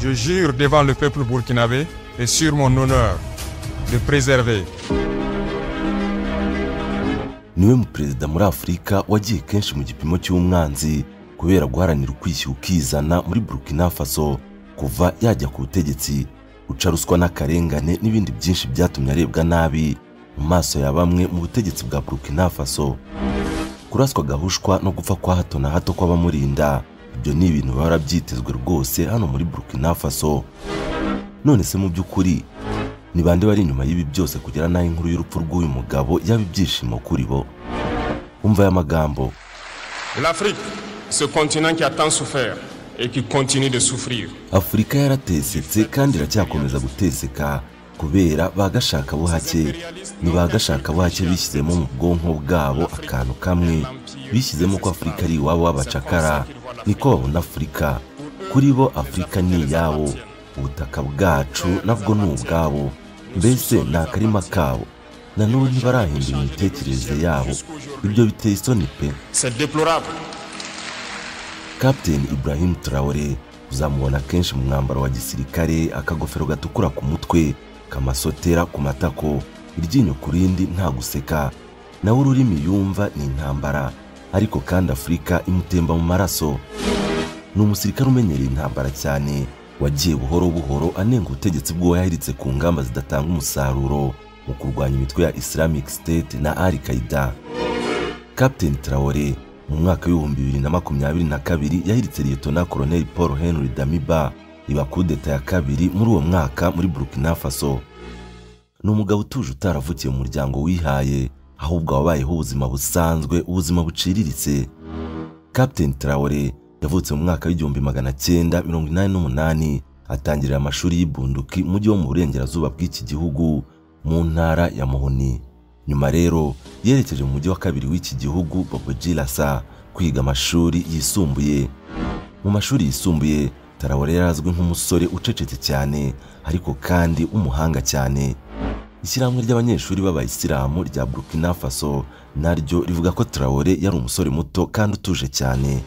Je jure devant le peuple burkinabé et sur mon honneur de préserver. Niwe mu perezida muri Afrika wagiye kenshi mu gipimo cy'umwanzi kubera guharanira ukwishyura ukizana muri Burkina Faso kuva yajya ku butegetsi, guca ruswa n'akarengane n'ibindi byinshi byatumye arebwa nabi mu maso ya bamwe mu butegetsi bwa Burkina Faso. Kuraswa gahushwa no gupfa kwa hato na hato kw'abamurinda, ibyo ni ibintu bahora byitezwe rwose hano muri Burkina Faso. None se mu by'ukuri ni bande bari inyuma y'ibi byose kugira naho inkuru y'urupfu rw'uyu mugabo yaba ibyishimo kuri bo? Umva aya magambo. L'Afrique, ce continent qui a tant souffert et qui continue de souffrir. Afrika yaratesetse kandi iracyakomeza guteseka kubera bagashaka buhake. Ni bagashaka buhake bishyizemo mu bwonko bwabo akantu kamwe, bishyizemo ko Afrika ari iwabo w'abacakara. Niko babona Afrika. Kuri bo Afrika ni iyabo, ubutaka bwacu nabwo ni ubwabo, mbese ni akarima kabo. Na n'ubu ntibarahindura imitekerereze yabo. Ibyo biteye isoni pe. C'est déplorable. Captain Ibrahim Traoré uzamubona kenshi mu mwambaro wa gisirikare, akagofero gatukura ku mutwe, kamasotera ku matako, iryinyo ku rindi nta guseka. Nawe ururimi yumva ni intambara, ariko kandi Afrika imutemba mu maraso. Ni umusirikare umenyereye intambara cyane, wagiye buhoro buhoro anenga ubutegetsi bw'uwo yahiritse ku ngamba zidatanga umusaruro mu kurwanya imitwe ya Islamic State na Al-Qaeda. Captain Traoré mu mwaka w'ibihumbi 2022 yahiritse Lieutenant Colonel Paul Henry Damiba iba kudeta ya kabiri muri uwo mwaka muri Burkina Faso. Ni umugabo utuje utaravukiye mu muryango wihaye, ahubwo wabayeho ubuzima busanzwe, ubuzima buciriritse. Captain Traoré yavutse mu mwaka w'1988, atangirira amashuri y'ibunduki mu mujyi wo mu burengerazuba bw'iki gihugu mu ntara ya Mohoni. Nyuma rero yerekeje mu mujyi wa kabiri w'iki gihugu Bobojilasa kwiga amashuri yisumbuye. Mu mashuri yisumbuye Traoré yarazwi nk'umusore ucecetse cyane ariko kandi umuhanga cyane. Ishyirahamwe ry'abanyeshuri b'abayisilamu rya Burkina Faso naryo rivuga ko Traoré yari umusore muto kandi utuje cyane.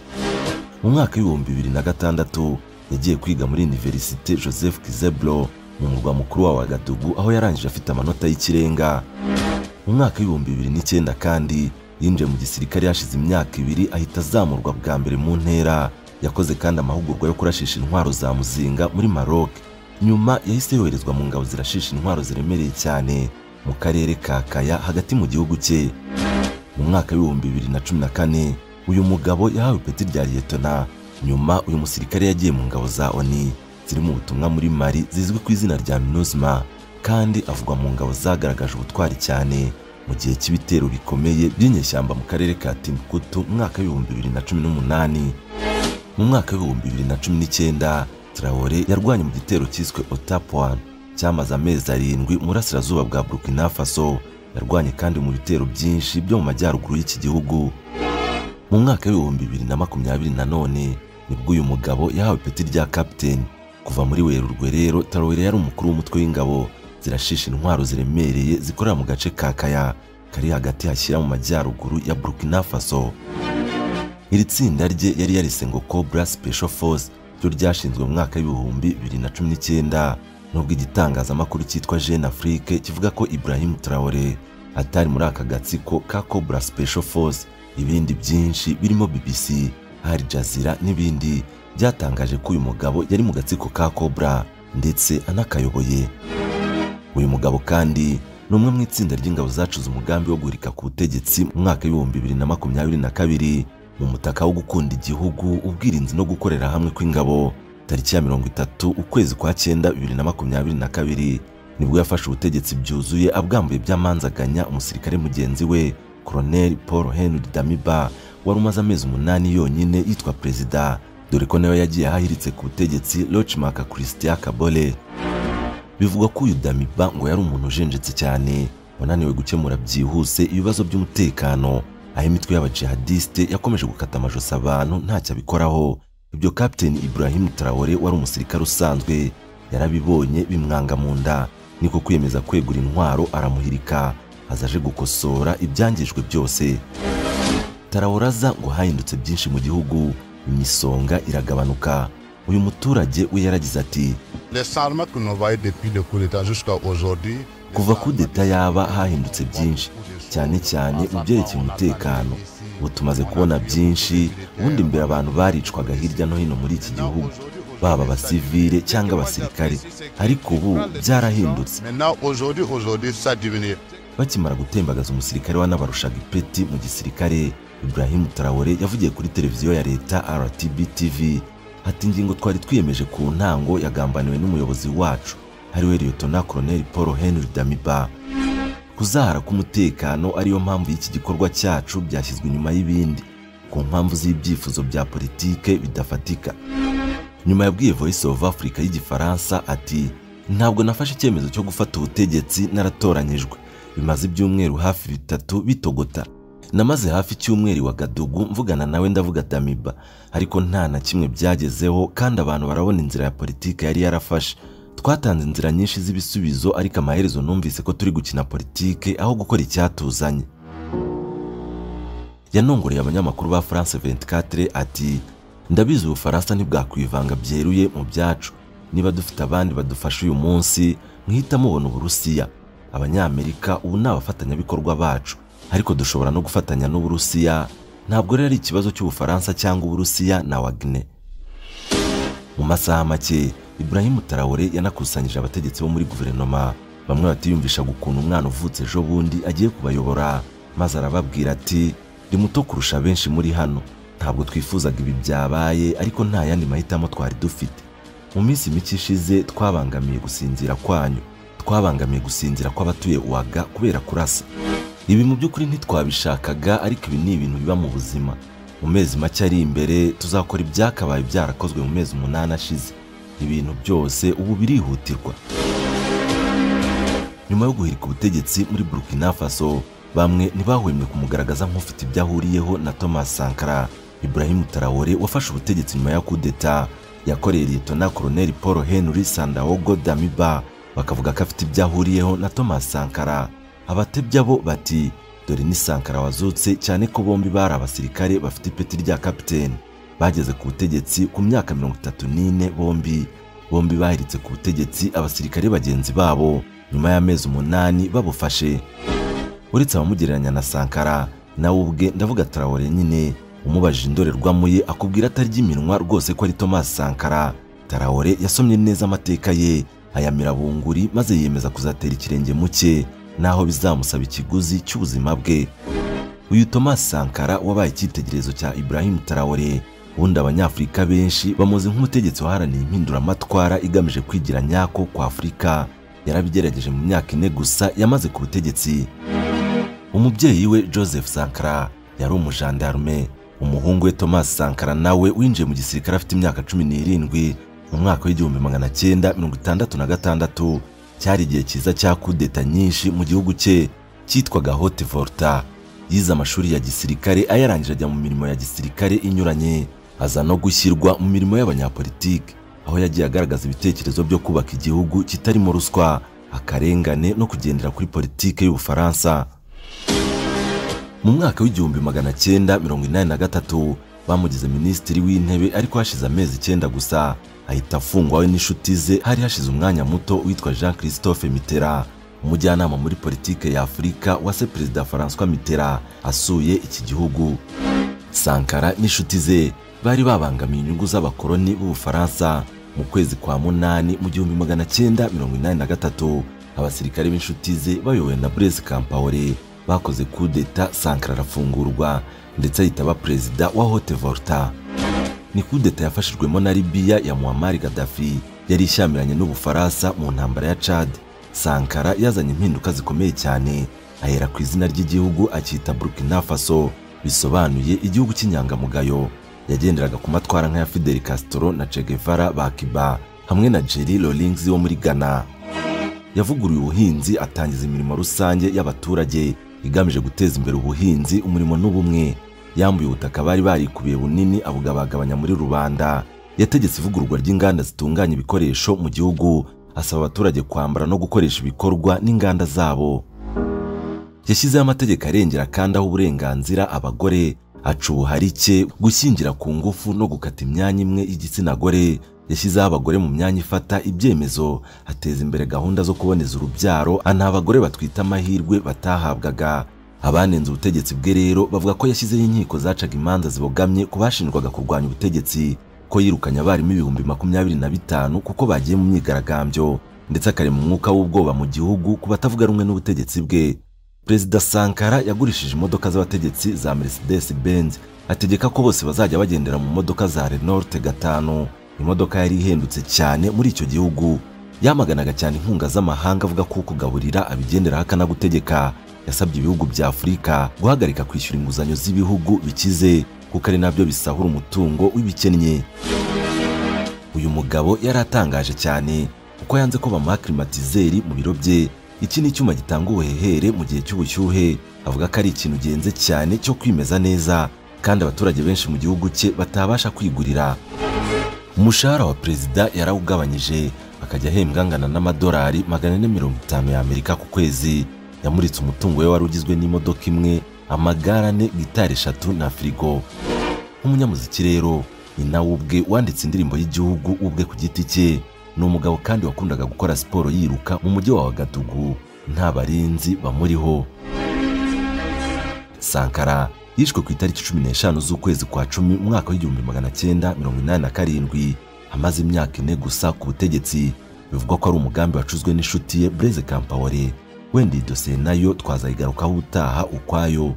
Mu mwaka w'2006 yagiye kwiga muri Université Joseph Kizebro mu murwa mukuru wa Ouagadougou, aho yarangije afite amanota y'ikirenga. Mu mwaka w'2009 kandi yinjiye mu gisirikare yashize imyaka 2 ahita azamurwa bwa mbere mu ntera. Yakoze kandi amahugurwa yo kurashisha intwaro za muzinga muri Maroc. Nyuma yahise yoherezwa mu ngabo zirashisha intwaro ziremereye cyane mu karere ka Kaya hagati mu gihugu cye. Mu mwaka w'2014 uyu mugabo yahawe ipeti rya Lieutenant. Nyuma uyu musirikare yagiye mu ngabo za ONU ziri mu butumwa muri Mali zizwi ku izina rya MINUSMA, kandi avugwa mu ngabo zagaragaje ubutwari cyane mu gihe cy'ibitero bikomeye by'inyeshyamba mu karere ka Timbuktu mu mwaka w'2018. Mu mwaka w'2019 Traoré yarwanye mu gitero cyiswe Otapwan cyamaze amezi 7 mu burasirazuba bwa Burkina Faso. Yarwanye kandi mu bitero byinshi byo mu majyaruguru y'iki gihugu. Mu mwaka w'2020 nanone nibwo uyu mugabo yahawe ipeti rya Captain. Kuva muri Werurwe rero Traoré yari umukuru w'umutwe w'ingabo zirashisha intwaro ziremereye zikorera mu gace ka Kaya kari hagati hashyira mu majyaruguru ya Burkina Faso. Iri tsinda rye yari yarise ngo Cobra Special Force, ryo ryashinzwe mu mwaka w'2019, nubwo igitangazamakuru cyitwa Jeune Afrique kivuga ko Ibrahim Traoré atari muri aka gatsiko ka Cobra Special Force. Ibindi byinshi birimo BBC, Al Jazeera n'ibindi byatangaje ko uyu mugabo yari mu gatsiko ka Cobra ndetse anakayoboye. Uyu mugabo kandi ni umwe mu itsinda ry'ingabo zacuze umugambi wo guhirika ku butegetsi mu mwaka w'2022 mu mutaka wo gukunda igihugu, ubwirinzi no gukorera hamwe kw'ingabo. Tariki ya 30 ukwezi kwa 9 2022 nibwo yafashe ubutegetsi byuzuye abwambuye byamanzaganya umusirikare mugenzi we Colonel Paul Henry Damiba wari umaze amezi 8 yonyine yitwa perezida, dore ko nawe yagiye ahiritse ku butegetsi Rochmark Christian Kabore. Bivugwa ko uyu Damiba ngo yari umuntu ujenjetse cyane, wananiwe gukemura byihuse ibibazo by'umutekano, aho imitwe y'abajihadiste yakomeje gukata amajosi abantu ntacyo abikoraho. Ibyo Captain Ibrahim Traoré wari umusirikare usanzwe yarabibonye bimwanga mu nda, niko kwiyemeza kwegura intwaro aramuhirika, azaje gukosora ibyangijwe byose. Traoré ngo hahindutse byinshi mu gihugu, imisonga iragabanuka, uyu muturage we yaragize ati kuva kudeta yaba hahindutse byinshi cyane cyane mu byerekeye umutekano. Ubu tumaze kubona byinshi. Ubundi mbere abantu baricwaga hirya no hino muri iki gihugu, baba abasivile cyangwa abasirikare, ariko ubu byarahindutse. Bakimara gutembagaza umusirikare wanabarushaga ipeti mu gisirikare, Ibrahim Traoré yavugiye kuri televiziyo ya leta RTB TV ati ingingo twari twiyemeje ku ntango yagambaniwe n'umuyobozi wacu ariwe Lieutenant Colonel Paul Henry Damiba. Kuzahara k'umutekano ariyo mpamvu y'iki gikorwa cyacu byashyizwe inyuma y'ibindi ku mpamvu z'ibyifuzo bya politike bidafatika. Nyuma yabwiye Voice of Africa y'Igifaransa ati ntabwo nafashe icyemezo cyo gufata ubutegetsi naratoranyijwe. Bimaze ibyumweru hafi 3 bitogota. Namaze hafi icyumweru wa Gadugu mvugana nawe ndavuga Damiba, ariko nta na kimwe byagezeho kandi abantu barabona inzira ya politike yari yarafashe. Twatanze inzira nyinshi z'ibisubizo ariko amaherezo numvise ko turi gukina politike aho gukora icyatuzanye. Yanongoreye abanyamakuru ba France 24 ati ndabizi Ubufaransa ntibwakwivanga byeruye mu byacu. Niba dufite abandi badufasha uyu munsi mwihita mubona Uburusiya. Abanyamerika ubu ni abafatanyabikorwa bacu, ariko dushobora no gufatanya n'Uburusiya. Ntabwo rero ari ikibazo cy'Ubufaransa cyangwa Uburusiya na Wagner. Mu masaha make Ibrahim Traoré yanakusanyije abategetsi bo muri guverinoma. Bamwe batiyumvisha gukunda umwana uvutse ejo bundi agiye kubayobora, maze arababwira ati ndi muto kurusha benshi muri hano, ntabwo twifuzaga ibi byabaye, ariko nta yandi mahitamo twari dufite. Mu minsi mike ishize twabangamiye gusinzira kwanyu, twabangamiye gusinzira kw'abatuye Uwaga kubera kurasa. Ibi mu by'ukuri ntitwabishakaga, ariko ibi ni ibintu biba mu buzima. Mu mezi make ari imbere tuzakora ibyakabaye byarakozwe mu mezi 8 ashize. Ibintu byose ubu birihutirwa. Nyuma yo guhirika ubutegetsi muri Burkina Faso, bamwe ntibahwemye kumugaragaza nk'ufite ibyo ahuriyeho na Thomas Sankara. Ibrahim Traoré wafashe ubutegetsi nyuma ya kudeta yakoreye Lieutenant Colonel Paul Henry Sandaogo Damiba, bakavuga ko afite ibyo ahuriyeho na Thomas Sankara. Abatebya bo bati dore ni Sankara wazutse, cyane ko bombi bari abasirikare bafite ipeti rya kapiteni. Bageze ku butegetsi ku myaka 34 bombi bahiritse ku butegetsi abasirikare bagenzi babo nyuma y'amezi 8 babufashe. Uretse abamugereranya na Sankara, nawe ubwe ndavuga Traoré nyine, umubajije indorerwamo ye akubwira atarya iminwa rwose ko ari Thomas Sankara. Traoré yasomye neza amateka ye, ayamira bunguri, maze yiyemeza kuzatera ikirenge muke naho bizamusaba ikiguzi cy'ubuzima bwe. Uyu Thomas Sankara wabaye icyitegererezo cya Ibrahim Traoré. Ubundi abanyafurika benshi bamuzi nk'umutegetsi waharaniye impinduramatwara igamije kwigira nyako kwa Afurika. Yarabigerageje mu myaka 4 gusa yamaze ku butegetsi. Umubyeyi we Joseph Sankara yari umujandarume. Umuhungu we Thomas Sankara nawe winjiye mu gisirikare afite imyaka 17 mu mwaka w'1966. Cyari igihe cyiza cya kudeta nyinshi mu gihugu cye cyitwaga Haute-Volta. Yize amashuri ya gisirikare, ayarangije ajya mu mirimo ya gisirikare inyuranye, aza no gushyirwa mu mirimo y'abanyapolitike, aho yagiye agaragaza ibitekerezo byo kubaka igihugu kitarimo ruswa, akarengane no kugendera kuri politike y'Ubufaransa. Mu mwaka w'1983 bamugize minisitiri w'intebe, ariko hashize amezi 9 gusa ahita afungwa we n'inshuti ze. Hari hashize umwanya muto witwa Jean Christophe Mitterrand, umujyanama muri politike ya Afurika wase Perezida François Mitterrand asuye iki gihugu. Sankara n'inshuti ze bari babangamiye inyungu z'abakoloni b'Ubufaransa. Mu kwezi kwa 8 mu 1983 abasirikare b'inshuti ze bayobowe na Blaise Compaoré bakoze kudeta. Sankara arafungurwa ndetse ahita perezida wa Haute-Volta. Ni kudeta yafashijwemo na Libya ya Muammar Gaddafi yari ishyamiranye n'Ubufaransa mu ntambara ya Chad. Sankara yazanye impinduka zikomeye cyane, ahera ku izina ry'igihugu akita Burkina Faso, bisobanuye igihugu cy'inyangamugayo. Yagenderaga ku matwara nka ya Fidel Castro na Che Guevara ba Cuba hamwe na Jerry Rawlings wo muri Ghana. Yavuguruye ubuhinzi, atangiza imirimo rusange y'abaturage igamije guteza imbere ubuhinzi, umurimo n'ubumwe. Yambuye ubutaka bari barikubiye bunini abugabagabanya muri rubanda. Yategetse ivugururwa ry'inganda zitunganya ibikoresho mu gihugu, asaba abaturage kwambara no gukoresha ibikorwa n'inganda zabo. Yashyizeho amategeko arengera kandi aho uburenganzira abagore, aca ubuharike, gushyingira ku ngufu no gukata imyanya imwe y'igitsina gore, yashyizeho abagore mu myanya ifata ibyemezo, ateza imbere gahunda zo kuboneza urubyaro, anaha abagore batwita amahirwe batahabwaga. Abanenze ubutegetsi bwe rero bavuga ko yashyizeho inkiko zacaga imanza zibogamye ku bashinjwaga kurwanya ubutegetsi, ko yirukanye abarimu 25,000 kuko bagiye mu myigaragambyo, ndetse akarema umwuka w'ubwoba mu gihugu ku batavuga rumwe n'ubutegetsi bwe. Perezida Sankara yagurishije imodoka z'abategetsi za Mercedes Benz, ategeka ko bose bazajya bagendera mu modoka za Renault 5. Imodoka yari ihendutse cyane muri icyo gihugu. Yamaganaga cyane inkunga z'amahanga, avuga ko kugaburira abigendera hakana gutegeka. Yasabye ibihugu bya Afurika guhagarika kwishyura inguzanyo z'ibihugu bikize kuko ari nabyo bisahura umutungo w'ibikennye. Uyu mugabo yari atangaje cyane kuko yanze ko bamuha klimatizeri mu biro bye. Iki ni icyuma gitanga ubuhehere mu gihe cy'ubushyuhe. Avuga ko ari ikintu genze cyane cyo kwimeza neza, kandi abaturage benshi mu gihugu cye batabasha kwigurira. Umushahara wa perezida yarawugabanyije, akajya ahembwa angana n'amadolari 450 y'Amerika ku kwezi. Yamuritse umutungo we wari ugizwe n'imodoka imwe, amagare 4, gitari 3 na frigo. Nk'umunyamuziki rero, ni nawe ubwe wanditse indirimbo y'igihugu ubwe ku giti cye. Ni umugabo kandi wakundaga gukora siporo yiruka mu mujyi wa Ouagadougou, nta barinzi bamuriho. Sankara yishwe ku itariki 15 z'ukwezi kwa 10 mu mwaka w'1987, amaze imyaka 4 gusa ku butegetsi. Bivugwa ko ari umugambi wacuzwe n'inshuti ye Blaise Compaoré. Wenda iyi dosiye nayo twazayigarukaho utaha ukwayo.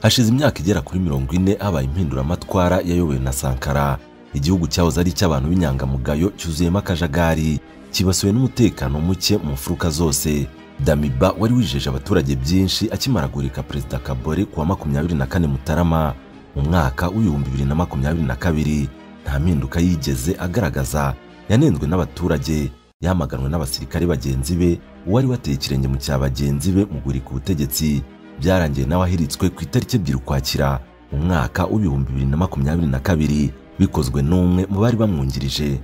Hashize imyaka igera kuri 40 habaye impinduramatwara yayobowe na Sankara. Igihugu cyahoze ari cy'abantu b'inyangamugayo cyuzuyemo akajagari, kibasuwe n'umutekano muke mu mfuruka zose. Damiba wari wijeje abaturage byinshi akimara guhirika Perezida Kabore kuwa 24 Mutarama mu mwaka w'2022. Nta mpinduka yigeze agaragaza. Yanenzwe n'abaturage, yamaganwe n'abasirikare bagenzi be, uwari wateye ikirenge mu cya bagenzi be mu guhirika ubutegetsi. Byarangiye nawe ahiritswe ku itariki 2 Ukwakira mu mwaka w'2022, bikozwe n'umwe mu bari bamwungirije.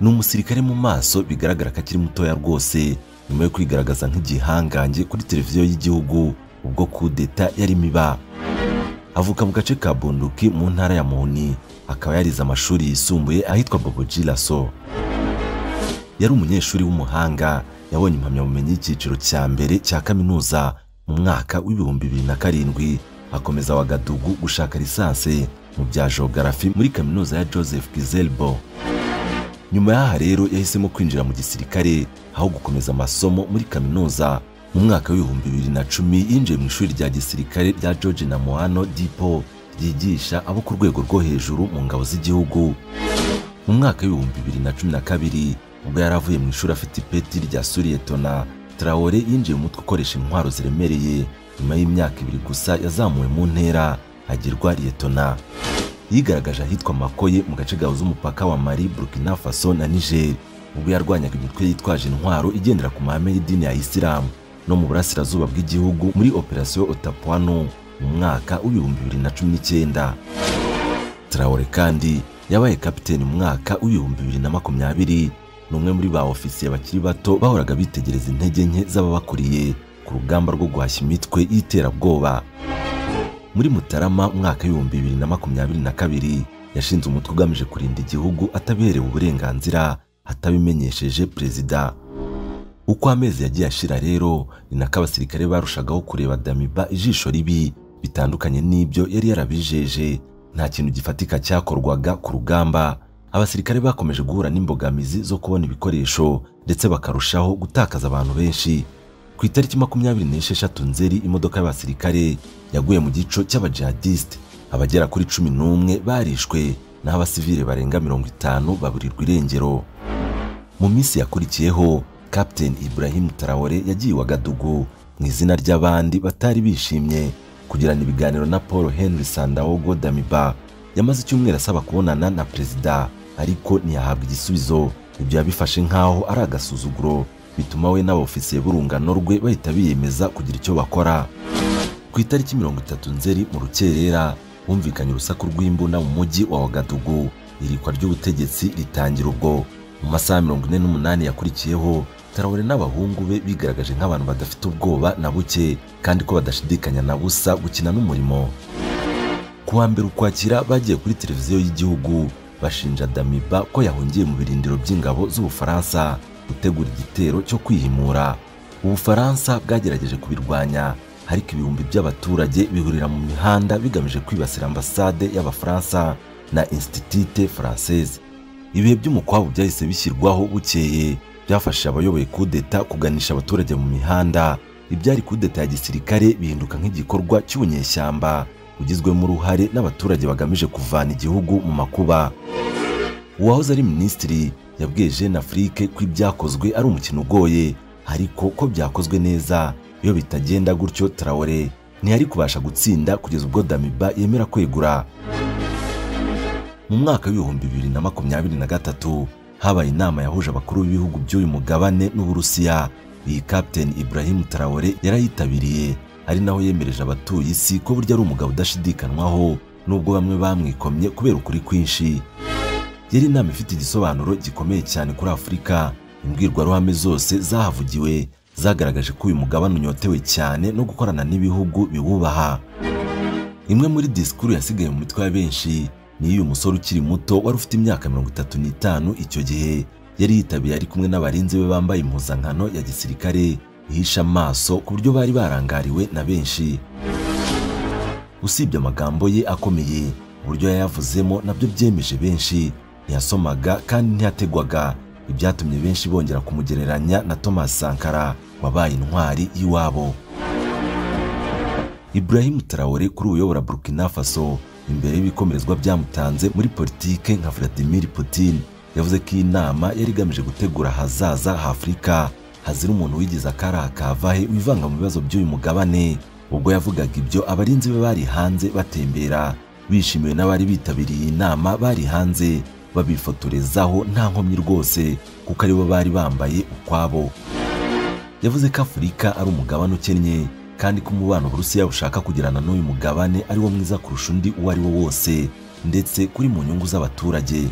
Ni umusirikare mu maso, bigaragara ko akiri mutoya rwose, nyuma yo kwigaragaza nk'igihangange kuri televiziyo y'igihugu ubwo kudeta yari miba. Avuka mu gace ka Bunduki mu ntara ya Mohoni, akaba yarize amashuri yisumbuye ahitwa Bobo Dioulasso. Yari umunyeshuri w'umuhanga, yabonye impamyabumenyi y'icyiciro cya mbere cya kaminuza mu mwaka w'2007, akomeza Ouagadougou gushaka lisansi mu bya geography muri kaminuza ya Joseph Kizerbo. Nyuma y'aha rero yahisemo kwinjira mu gisirikare aho gukomeza amasomo muri kaminuza. Mu mwaka w'2010 yinjiye mu ishuri rya gisirikare rya George Namoano Dipo ryigisha abo ku rwego rwo hejuru mu ngabo z'igihugu. Mu mwaka w'2012 ubwo yari avuye mu ishuri afite ipeti rya Sulietona, Traoré yinjiye mu mutwe ukoresha intwaro ziremereye. Nyuma y'imyaka 2 gusa yazamuwe mu ntera agirwa Lietona. Yigaragaje ahitwa Makoye mu gace gahuza umupaka wa Mali, Burkina Faso na Niger, ubwo yarwanyaga imitwe yitwaje intwaro igendera ku mahame y'idini ya Islam no mu burasirazuba bw'igihugu muri Operation Otapuano mu mwaka w'2019. Traoré kandi yabaye kapiteni mu mwaka w'2020. N'umwe muri ba ofisiye bakiri bato bahoraga bitegereza intege nke z'ababakuriye ku rugamba rwo guhashya imitwe y'iterabwoba. Muri Mutarama mwaka w'2022 yashinze umutwe ugamije kurinda igihugu atabiherewe uburenganzira, atabimenyesheje perezida. Uko amezi yagiye ashira rero, ni nako abasirikare barushagaho kureba Damiba ijisho ribi, bitandukanye n'ibyo yari yarabijeje. Nta kintu gifatika cyakorwaga ku rugamba. Abasirikare bakomeje guhura n'imbogamizi zo kubona ibikoresho, ndetse bakarushaho gutakaza abantu benshi. Ku itariki 26 Nzeri imodoka y'abasirikare yaguye mu gico cy'abajihadiste. Abagera kuri 11 barishwe, naho abasivile barenga 50 baburirwa irengero. Mu minsi yakurikiyeho, Captain Ibrahim Traoré yagiye Ouagadougou mu izina ry'abandi batari bishimye kugirana ibiganiro na Paul Henri Sandaogo Damiba. Yamaze icyumweru asaba kubonana na perezida, ariko ntiyahabwa igisubizo. Ibyo yabifashe nkaho ari agasuzuguro, bituma we n'abofisiye b'urungano rwe bahita biyemeza kugira icyo bakora. Ku itariki 30 Nzeri mu rukerera humvikanye urusaku rw'imbunda mu mujyi wa Ouagadougou. Irikwa ry'ubutegetsi ritangira ubwo. Mu masaha 48 yakurikiyeho, Traoré n'abahungu be bigaragaje nk'abantu badafite ubwoba na buke, kandi ko badashidikanya na busa gukina n'umurimo. kuwa mbere Ukwakira bagiye kuri televiziyo y'igihugu bashinja Damiba ko yahungiye mu birindiro by'ingabo z'Ubufaransa gutegura igitero cyo kwihimura. Ubufaransa bwagerageje kubirwanya, ariko ibihumbi by'abaturage bihurira mu mihanda bigamije kwibasira ambasade y'Abafaransa na Institut Française. Ibihe by'umukwabu byahise bishyirwaho bukeye, byafashije abayoboye kudeta kuganisha abaturage mu mihanda. Ibyari kudeta ya gisirikare bihinduka nk'igikorwa cy'ubunyeshyamba ugizwemo uruhare n'abaturage bagamije kuvana igihugu mu makuba. Uwahoze ari minisitiri yabwiye Jeune Afrique ko ibyakozwe ari umukino ugoye, ariko ko byakozwe neza. Iyo bitagenda gutyo Traoré ntiyari kubasha gutsinda kugeza ubwo Damiba yemera kwegura. Mu mwaka w'ibihumbi 2023 habaye inama yahuje abakuru b'ibihugu by'uyu mugabane n'Uburusiya. Iyi Captain Ibrahim Traoré yarayitabiriye, ari naho yemereje abatuye isi ko burya ari umugabo udashidikanwaho, nubwo bamwe bamwikomye kubera ukuri kwinshi. Yari inama ifite igisobanuro gikomeye cyane kuri Afurika. Imbwirwaruhame zose zahavugiwe zagaragaje ko uyu mugabane unyotewe cyane no gukorana n'ibihugu biwubaha. Imwe muri disikuru yasigaye mu mitwe ya benshi ni uyu musore ukiri muto wari ufite imyaka 35 icyo gihe. Yari yitabiye ari kumwe n'abarinzi be bambaye impuzankano ya gisirikare ihisha amaso ku buryo bari barangariwe na benshi. Usibye amagambo ye akomeye, uburyo yayavuzemo nabyo byemeje benshi. Ntiyasomaga kandi ntiyategwaga, ibyatumye benshi bongera kumugereranya na Thomas Sankara wabaye intwari y'iwabo. Ibrahim Traoré kuri uyobora Burkina Faso imbere y'ibikomerezwa byamutanze muri politike nka Vladimir Putin, yavuze ko iyi nama yari igamije gutegura hazaza h'Afrika hazira umuntu wigize akara kavahe wivanga mu bibazo by'uyu mugabane. Ubwo yavugaga ibyo, abarinzi be bari hanze batembera, bishimiwe n'abari bitabiriye inama bari hanze babifotorezaho nta nkomyi rwose, kuko aribo bari bambaye ukwabo. Yavuze ko Afurika ari umugabane ukennye kandi ko umubano Uburusiya bushaka kugirana n'uyu mugabane ari wo mwiza kurusha undi uwo ari wo wose, ndetse kuri mu nyungu z'abaturage.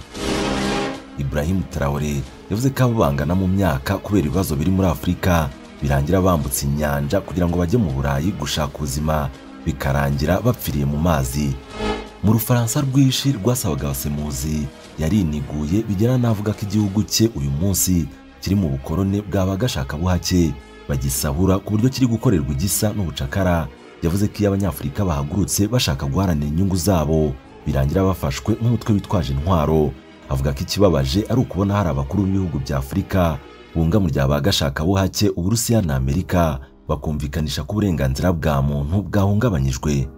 Ibrahim Traoré yavuze ko abo bangana mu myaka kubera ibibazo biri muri Afurika birangira bambutse inyanja kugira ngo bajye mu Burayi gushaka ubuzima, bikarangira bapfiriye mu mazi. Mu Rufaransa rwishi rwasabaga abasemuzi yariniguye bigera navuga ko igihugu cye uyu munsi kiri mu bukorone bw'abagashaka buhake bagisahura ku buryo kiri gukorerwa igisa n'ubucakara. Yavuze ko iyo Abanyafurika bahagurutse bashaka guharanira inyungu zabo birangira bafashwe nk'umutwe witwaje intwaro. Avuga ko ikibabaje ari ukubona hari abakuru b'ibihugu bya Afurika bunga mu ry'abagashaka buhake Uburusiya na Amerika bakumvikanisha ko uburenganzira bwa muntu bwahungabanyijwe.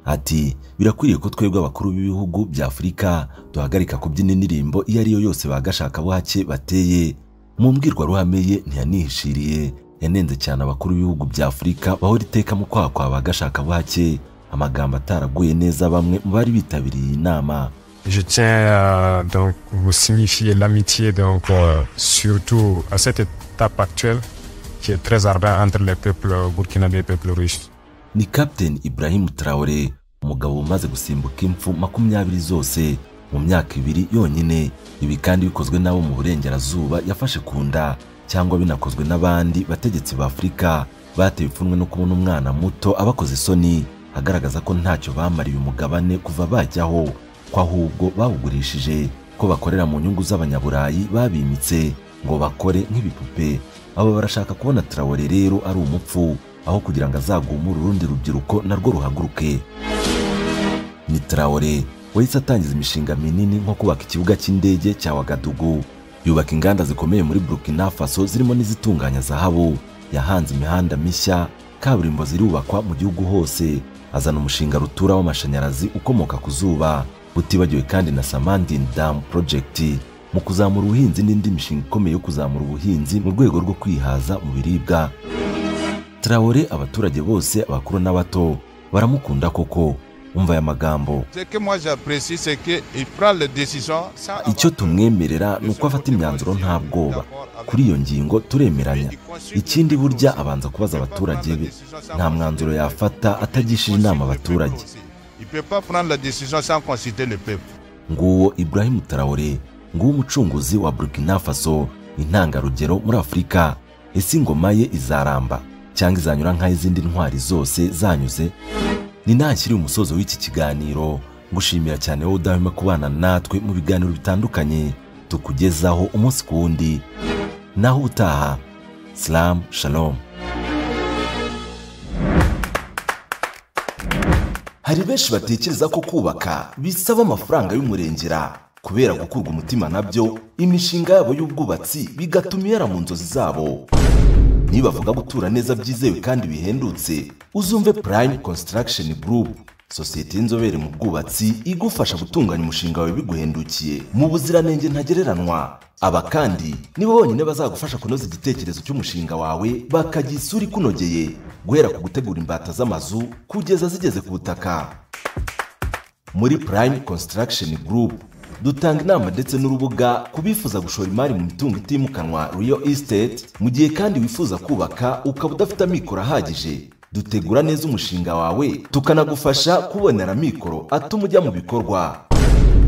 Ati birakwiriye ko twebwe abakuru b'ibihugu bya Afurika duhagarika kubyina indirimbo iyo ariyo yose bagashaka buhake bateye. Mu mbwirwaruhame ye ntiyanihishiriye, yanenze cyane abakuru b'ibihugu bya Afurika bahora iteka mu kwakwa bagashaka buhake, amagambo ataraguye neza bamwe mu bari bitabiriye inama. Je tiens donc vous signifier l'amitié donc surtout à cette étape actuelle qui est très ardente entre les peuples burkinabés et les peuples russes. Ni Captain Ibrahim Traoré, umugabo umaze gusimbuka impfu 20 zose mu myaka 2 yonyine. Ibi kandi bikozwe nabo mu burengerazuba yafashe kunda, cyangwa binakozwe n'abandi bategetsi ba Afurika batewe ipfunwe no kubona umwana muto abakoze isoni, agaragaza ko ntacyo bamariye umugabane kuva bajyaho, ko ahubwo bawugurishije, ko bakorera mu nyungu z'Abanyaburayi babimitse ngo bakore nk'ibipupe. Abo barashaka kubona Traoré rero ari umupfu, aho kugira ngo azagumure urundi rubyiruko narwo ruhaguruke. Ni Traoré wahise atangiza imishinga minini nko kubaka ikibuga cy'indege cya Ouagadougou, yubaka inganda zikomeye muri Burkina Faso zirimo n'izitunganya zahabu, yahanze imihanda mishya, kaburimbo zirubakwa mu gihugu hose, azana umushinga rutura w'amashanyarazi ukomoka ku zuba, utibagiwe kandi na Samandine Dam Project mu kuzamura ubuhinzi n'indi mishinga ikomeye yo kuzamura ubuhinzi mu rwego rwo kwihaza mu biribwa. Traoré abaturage bose abakuru n'abato baramukunda koko. Umva aya magambo: icyo tumwemerera nuko afata imyanzuro nta bwoba, kuri iyo ngingo turemeranya. Ikindi burya abanza kubaza abaturage be, nta mwanzuro yafata atagishije inama abaturage. Nguwo Ibrahim Traoré, nguwo umucunguzi wa Burkina Faso, intangarugero muri Afurika. Ese ingoma ye izaramba cyangwa izanyura nk'izindi ntwari zose zanyuze? ni nakiri umusozo w'iki kiganiro ngushimira cyane wowe udahwema kubana natwe mu biganiro bitandukanye tukugezaho umunsi ku wundi. Naho utaha, Salam Shalom. Hari benshi batekereza ko kubaka bisaba amafaranga y'umurengera, kubera gukurwa umutima nabyo imishinga yabo y'ubwubatsi bigatuma yara mu nzozi zabo. Niba bavuga gutura neza byizewe kandi bihendutse, uzumve Prime Construction Group, sosiyete y'inzobere mu bwubatsi igufasha gutunganya umushinga wawe biguhendukiye mu buziranenge ntagereranwa. Aba kandi nibo bonyine bazagufasha kunoza igitekerezo cy'umushinga wawe, bakagisura ikunogeye, guhera ku gutegura imbata z'amazu kugeza zigeze ku butaka. Muri Prime Construction Group dutanga inama ndetse n'urubuga kubifuza gushora imari mu mitungo itimukanwa real estate, mu gihe kandi wifuza kubaka ukaba udafite amikoro ahagije. Dutegura neza umushinga wawe tukanagufasha kubonera amikoro atuma ujya mu bikorwa.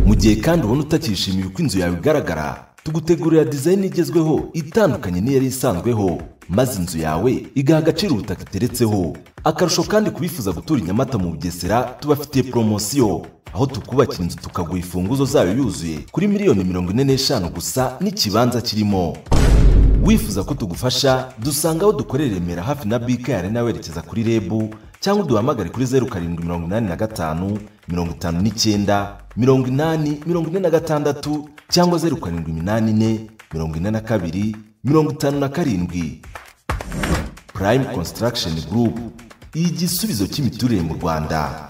Mu gihe kandi ubona utakishimiye uko inzu yawe igaragara, tugutegurira design igezweho itandukanye n'iyari isanzweho, maze inzu yawe igaha agaciro ubutaka iteretseho. Akarusho kandi kubifuza gutura i Nyamata mu Bugesera, tubafitiye promosiyo aho tukubakira inzu tukaguha imfunguzo zayo yuzuye kuri $45,000,000 gusa n'ikibanza kirimo. Wifuza ko tugufasha, dusanga aho dukorera Remera hafi na BK Arena werekeza kuri Rebu, cyangwa uduhamagare kuri 0785 59 80 46 cyangwa 0784 42 57. Prime Construction Group, igisubizo cy'imiturire mu Rwanda.